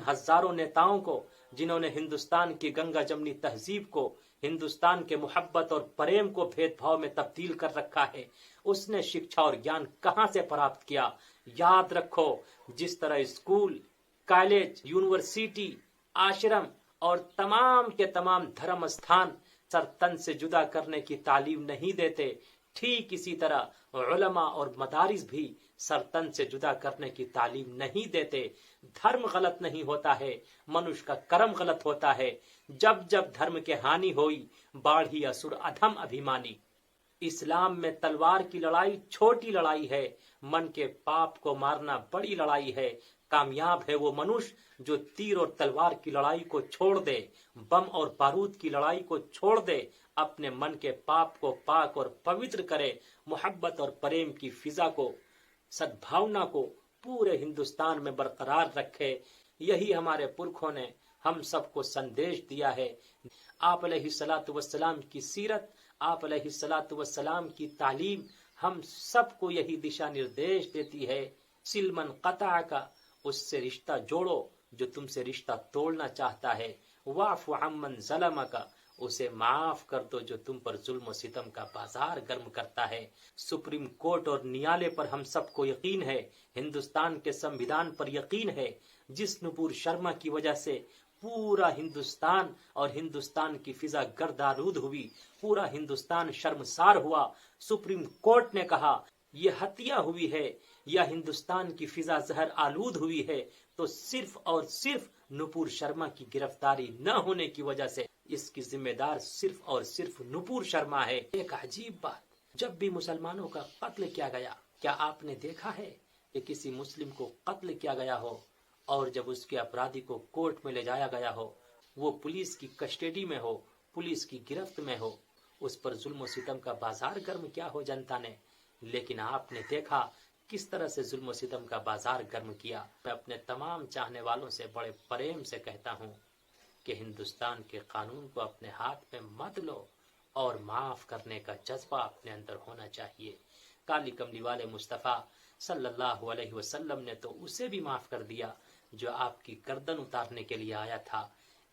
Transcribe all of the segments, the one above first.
ہزاروں نیتاؤں کو جنہوں نے ہندوستان کی گنگا جمنی تہذیب کو، ہندوستان کے محبت اور پریم کو بھید بھاؤ میں تبدیل کر رکھا ہے، اس نے شکشا اور گیان کہاں سے پراپت کیا؟ یاد رکھو، جس طرح اسکول، کالج، یونیورسٹی، آشرم اور تمام کے تمام دھرم استھان سر تن سے جدا کرنے کی تعلیم نہیں دیتے، ٹھیک اسی طرح علماء اور مدارس بھی سر تن سے جدا کرنے کی تعلیم نہیں دیتے۔ دھرم غلط نہیں ہوتا ہے، منش کا کرم غلط ہوتا ہے۔ جب جب دھرم کے ہانی ہوئی، باڑھی اسور ادھم ابھیمانی۔ اسلام میں تلوار کی لڑائی چھوٹی لڑائی ہے، من کے پاپ کو مارنا بڑی لڑائی ہے۔ کامیاب ہے وہ منش جو تیر اور تلوار کی لڑائی کو چھوڑ دے، بم اور بارود کی لڑائی کو چھوڑ دے، اپنے من کے پاپ کو پاک اور پوتر کرے، محبت اور پریم کی فضا کو، سدبھاونا کو پورے ہندوستان میں برقرار رکھے۔ یہی ہمارے پرکھوں نے ہم سب کو سندیش دیا ہے۔ آپ علیہ الصلوۃ والسلام کی سیرت، آپ علیہ الصلوۃ والسلام کی تعلیم ہم سب کو یہی دشا نردیش دیتی ہے۔ سل من قطع کا، اس سے رشتہ جوڑو جو تم سے رشتہ توڑنا چاہتا ہے۔ واعف عمن ظلم کا، اسے معاف کر دو جو تم پر ظلم و ستم کا بازار گرم کرتا ہے۔ سپریم کورٹ اور نیالے پر ہم سب کو یقین ہے، ہندوستان کے سمویدھان پر یقین ہے۔ جس نپور شرما کی وجہ سے پورا ہندوستان اور ہندوستان کی فضا گردآلود ہوئی، پورا ہندوستان شرمسار ہوا، سپریم کورٹ نے کہا یہ ہتیا ہوئی ہے یا ہندوستان کی فضا زہر آلود ہوئی ہے، تو صرف اور صرف نپور شرما کی گرفتاری نہ ہونے کی وجہ سے اس کی ذمہ دار صرف اور صرف نپور شرما ہے۔ ایک عجیب بات، جب بھی مسلمانوں کا قتل کیا گیا، کیا آپ نے دیکھا ہے کہ کسی مسلم کو قتل کیا گیا ہو اور جب اس کے اپرادھی کو کورٹ میں لے جایا گیا ہو، وہ پولیس کی کسٹڈی میں ہو، پولیس کی گرفت میں ہو، اس پر ظلم و ستم کا بازار گرم کیا ہو جنتا نے؟ لیکن آپ نے دیکھا کس طرح سے ظلم و ستم کا بازار گرم کیا۔ میں اپنے تمام چاہنے والوں سے بڑے پریم سے کہتا ہوں کہ ہندوستان کے قانون کو اپنے ہاتھ میں مت لو اور معاف کرنے کا جذبہ اپنے اندر ہونا چاہیے۔ کالی کملی والے مصطفیٰ صلی اللہ علیہ وسلم نے تو اسے بھی معاف کر دیا جو آپ کی گردن اتارنے کے لیے آیا تھا۔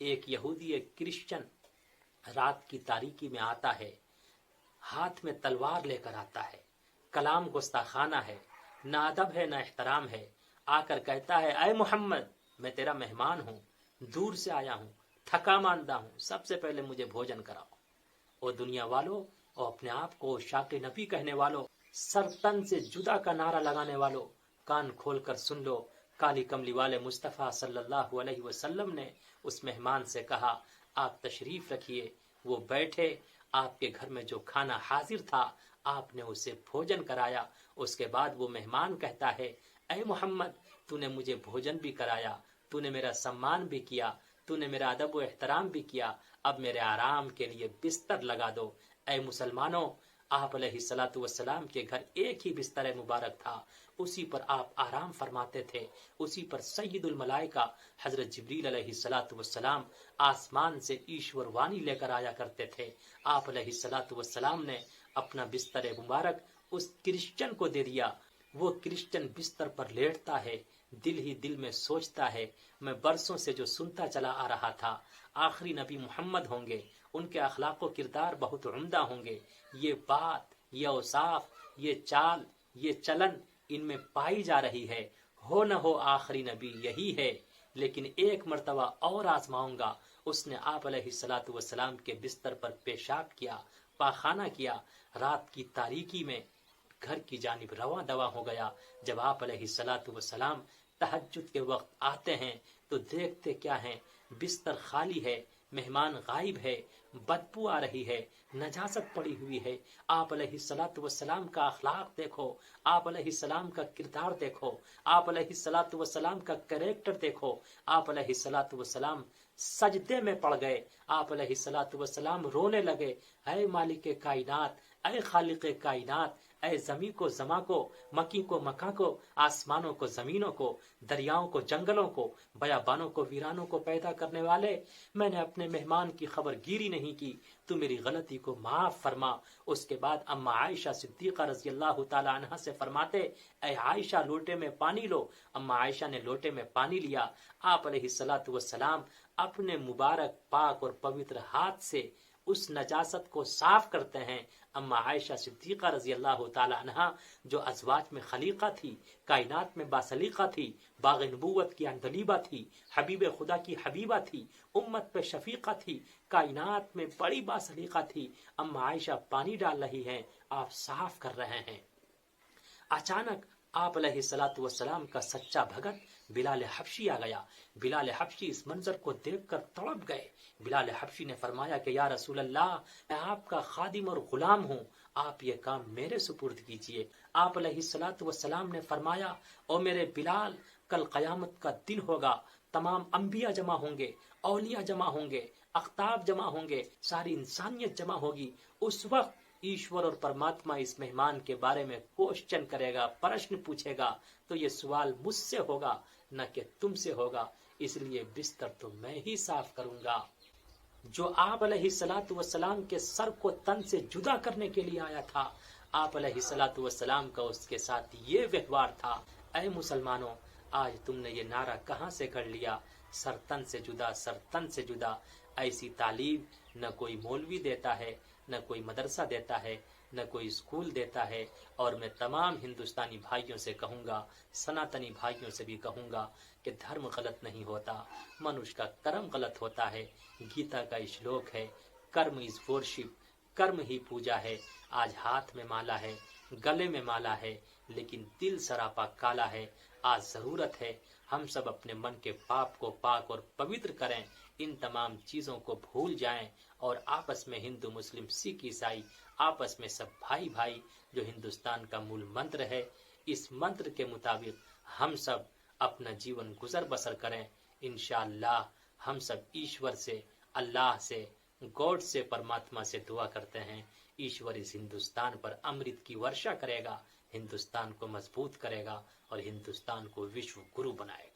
ایک یہودی، ایک کرسچن رات کی تاریکی میں آتا ہے، ہاتھ میں تلوار لے کر آتا ہے، کلام گستاخانہ ہے، نہ ادب ہے نہ احترام ہے، آ کر کہتا ہے اے محمد میں تیرا مہمان ہوں، دور سے آیا ہوں، تھکا ماندہ ہوں، سب سے پہلے مجھے بھوجن کراؤ۔ اور دنیا والوں اور اپنے آپ کو شاق نبی کہنے والوں، سر تن سے جدا کا نعرہ لگانے والوں، کان کھول کر سن لو، کالی کملی والے مصطفیٰ صلی اللہ علیہ وسلم نے اس مہمان سے کہا آپ تشریف رکھیے۔ وہ بیٹھے، آپ کے گھر میں جو کھانا حاضر تھا آپ نے اسے بھوجن کرایا۔ اس کے بعد وہ مہمان کہتا ہے اے محمد تو نے مجھے بھوجن بھی کرایا، تو نے میرا سمان بھی کیا، تو نے میرا ادب و احترام بھی کیا، اب میرے آرام کے لیے بستر لگا دو۔ اے مسلمانوں، آپ علیہ الصلوۃ والسلام کے گھر ایک ہی بستر مبارک تھا، اسی پر آپ آرام فرماتے تھے، اسی پر سید الملائکہ حضرت جبریل علیہ الصلوۃ والسلام آسمان سے ایشور وانی لے کر آیا کرتے تھے۔ آپ علیہ الصلوۃ والسلام نے اپنا بستر مبارک اس کرسچن کو دے دیا۔ وہ کرسچن بستر پر لیٹتا ہے، دل ہی دل میں سوچتا ہے میں برسوں سے جو سنتا چلا آ رہا تھا، آخری نبی محمد ہوں گے، ان کے اخلاق و کردار بہت عمدہ ہوں گے، یہ بات، یہ اوصاف، یہ چال، یہ چلن ان میں پائی جا رہی ہے، ہو نہ ہو آخری نبی یہی ہے، لیکن ایک مرتبہ اور آزماؤں گا۔ اس نے آپ علیہ الصلوۃ والسلام کے بستر پر پیشاب کیا، پاخانہ کیا، رات کی تاریکی میں گھر کی جانب رواں دواں ہو گیا۔ جب آپ علیہ الصلوۃ والسلام تہجد کے وقت آتے ہیں تو دیکھتے کیا ہیں، بستر خالی ہے، مہمان غائب ہے، بدبو آ رہی ہے، نجاست پڑی ہوئی ہے۔ آپ علیہ الصلوۃ والسلام کا اخلاق دیکھو، آپ علیہ السلام کا کردار دیکھو، آپ علیہ الصلوۃ والسلام کا کریکٹر دیکھو۔ آپ علیہ الصلوۃ والسلام سجدے میں پڑ گئے، آپ علیہ الصلوۃ والسلام رونے لگے، اے مالک کائنات، اے خالق کائنات، اے زمین کو زما کو، مکی کو مکا کو، آسمانوں کو زمینوں کو، دریاؤں کو جنگلوں کو، بیابانوں کو ویرانوں کو پیدا کرنے والے، میں نے اپنے مہمان کی خبر گیری نہیں کی، تو میری غلطی کو معاف فرما۔ اس کے بعد اما عائشہ صدیقہ رضی اللہ تعالی عنہا سے فرماتے، اے عائشہ لوٹے میں پانی لو۔ اما عائشہ نے لوٹے میں پانی لیا۔ آپ علیہ الصلوۃ والسلام اپنے مبارک پاک اور پوتر ہاتھ سے اس نجاست کو صاف کرتے ہیں۔ اما عائشہ صدیقہ رضی اللہ تعالی عنہا جو ازواج میں خلیقہ تھی، کائنات میں باسلیقہ تھی، باغ نبوت کی اندلیبہ تھی، حبیب خدا کی حبیبہ تھی، امت پہ شفیقہ تھی، کائنات میں بڑی باسلیقہ تھی، اما عائشہ پانی ڈال رہی ہیں، آپ صاف کر رہے ہیں۔ اچانک آپ علیہ الصلوۃ والسلام کا سچا بھگت بلال حبشی آ گیا۔ بلال حبشی اس منظر کو دیکھ کر تڑپ گئے۔ بلال حبشی نے فرمایا کہ یا رسول اللہ، میں آپ کا خادم اور غلام ہوں، آپ یہ کام میرے سپرد کیجئے۔ آپ علیہ الصلوۃ والسلام نے فرمایا، او میرے بلال، کل قیامت کا دن ہوگا، تمام انبیاء جمع ہوں گے، اولیاء جمع ہوں گے، اقطاب جمع ہوں گے، ساری انسانیت جمع ہوگی۔ اس وقت ایشور اور پرماتما اس مہمان کے بارے میں کوشچن کرے گا، پرشن پوچھے گا، تو یہ سوال مجھ سے ہوگا نہ کہ تم سے ہوگا، اس لیے بستر تو میں ہی صاف کروں گا۔ جو آپ علیہ الصلوۃ والسلام کے سر کو تن سے جدا کرنے کے لیے آیا تھا، آپ علیہ الصلوۃ والسلام کا اس کے ساتھ یہ ویوہار تھا۔ اے مسلمانوں، آج تم نے یہ نعرہ کہاں سے کر لیا؟ سر تن سے جدا، سر تن سے جدا۔ ایسی تعلیم نہ کوئی مولوی دیتا ہے، نہ کوئی مدرسہ دیتا ہے، نہ کوئی اسکول دیتا ہے۔ اور میں تمام ہندوستانی بھائیوں سے کہوں گا، سناتنی بھائیوں سے بھی کہوں گا کہ دھرم غلط نہیں ہوتا، منوش کا کرم غلط ہوتا ہے۔ گیتا کا شلوک ہے، کرم از ورشپ، کرم ہی پوجا ہے۔ آج ہاتھ میں مالا ہے، گلے میں مالا ہے، لیکن دل سراپا کالا ہے۔ آج ضرورت ہے ہم سب اپنے من کے پاپ کو پاک اور پوتر کریں، ان تمام چیزوں کو بھول جائیں، اور آپس میں ہندو مسلم سکھ عیسائی آپس میں سب بھائی بھائی، جو ہندوستان کا مول منتر ہے، اس منتر کے مطابق ہم سب اپنا جیون گزر بسر کریں۔ انشاءاللہ ہم سب ایشور سے، اللہ سے، گاڈ سے، پرماتما سے دعا کرتے ہیں، ایشور اس ہندوستان پر امرت کی ورشا کرے گا، ہندوستان کو مضبوط کرے گا اور ہندوستان کو وشو گرو بنائے گا۔